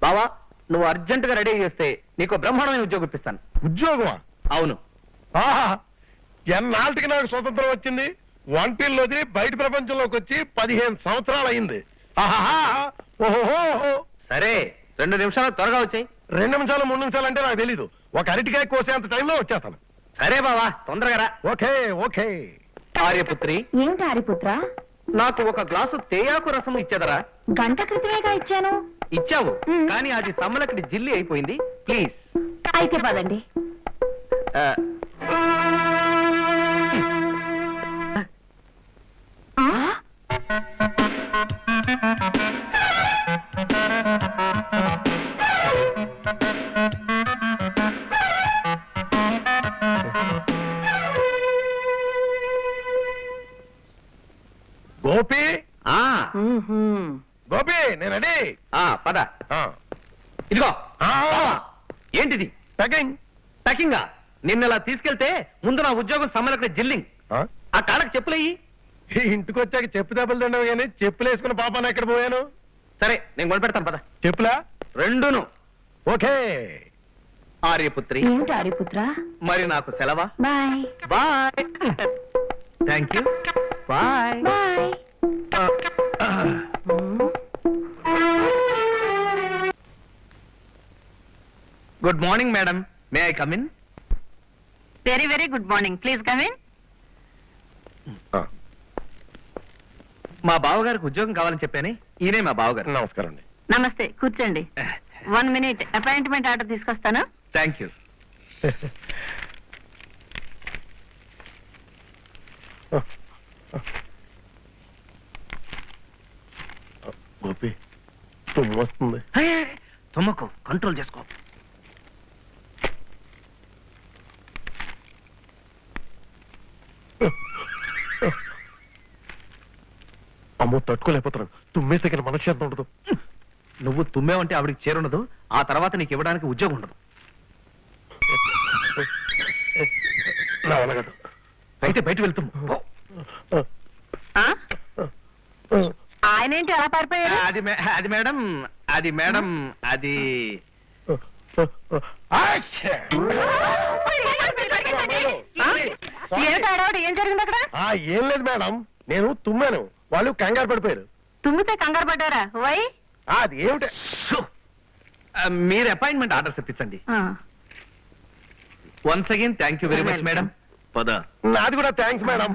బావా నువ్వు అర్జెంట్ గా రెడీ చేస్తే నీకు బ్రహ్మాండమైన ఉద్యోగం ఇప్పిస్తాను. ఉద్యోగమా? అవును. ఆహా, ఎన్నాళ్ళకి నాకు స్వతంత్రం వచ్చింది. వంటిల్లోది బయట ప్రపంచంలోకి వచ్చి 15 సంవత్సరాలు అయింది. ఓహో, సరే 2 నిమిషాలు త్వరగా వచ్చాయి. 2 నిమిషాలు 3 నిమిషాలు అంటే నాకు తెలీదు. ఒక అరటికాయ కోసేంత టైంలో వచ్చేస్తాను. సరే బావా తొందరగా రా. Okay okay. ఆర్యపుత్రి, ఏమిటి ఆరిపుత్ర? నాకు ఒక గ్లాసు తేయాకు రసం ఇచ్చేదరా? గంట క్రితమేగా ఇచ్చాను. ఇచ్చావు, కానీ అది సమ్మలకి జిల్లి అయిపోయింది. ప్లీజ్. అయితే పదండి. గోపి, మ్మ్హ్మ్. గోపి నేను రెడీ. పద. ఇదిగో ఏంటిది? ప్యాకింగ్. ప్యాకింగా? నిన్నలా తీసుకెళ్తే ముందు నా ఉద్యోగం సమ్మలకి జిల్లింగ్. ఆ కాళ్ళకి చెప్పులయ్యి. ఇంటికి వచ్చాక చెప్పు దెబ్బలు తిండవు కానీ చెప్పులు వేసుకున్న పాపాను ఎక్కడ పోయాను? సరే నేను కొనిపెడతాను పద. చెప్పులా? రెండును. ఓకే. ఆర్యపుత్రి, ఏమిటి ఆరిపుత్ర? మరి నాకు సెలవా? Bye bye. Thank you. Bye. Bye. Good morning madam, may I come in? Very very good morning. Please come in. మా బావగారికి ఉద్యోగం కావాలని చెప్పాను. ఈయనే మా బావగారు. నమస్కారం అండి. నమస్తే, కూర్చోండి. 1 minute అపాయింట్మెంట్ ఆర్డర్ తీసుకొస్తాను. Thank you. గోపి తుమ్ము వస్తుంది. తుమ్మకు, కంట్రోల్ చేసుకో. అమ్మో తట్టుకోలేకపోతున్నాను. తుమ్మేస్తే ఇక్కడ మనశ్శాంతి ఉండదు. నువ్వు తుమ్మేవంటే ఆవిడికి చేరుండదు. ఆ తర్వాత నీకు ఇవ్వడానికి ఉద్యోగం ఉండదు. నా వల్ల కాదు. అయితే బయట వెళ్తాం. ఆయన ఏంటి అలా పారిపోయారు? అది మేడం, అది మేడం, అది ఏమిటి ఆడవాడు? ఏం జరిగింది అక్కడ? ఏం లేదు మేడం, నేను తుమ్మాను. వాళ్ళు కంగారు పడిపోయారు. తుమ్మితే కంగారు పడ్డారా? వై? అది ఏమిటి? మీరు అపాయింట్మెంట్ ఆర్డర్ తెప్పించండి. Once again thank you very much madam. పద. నాది కూడా థ్యాంక్స్ మేడం.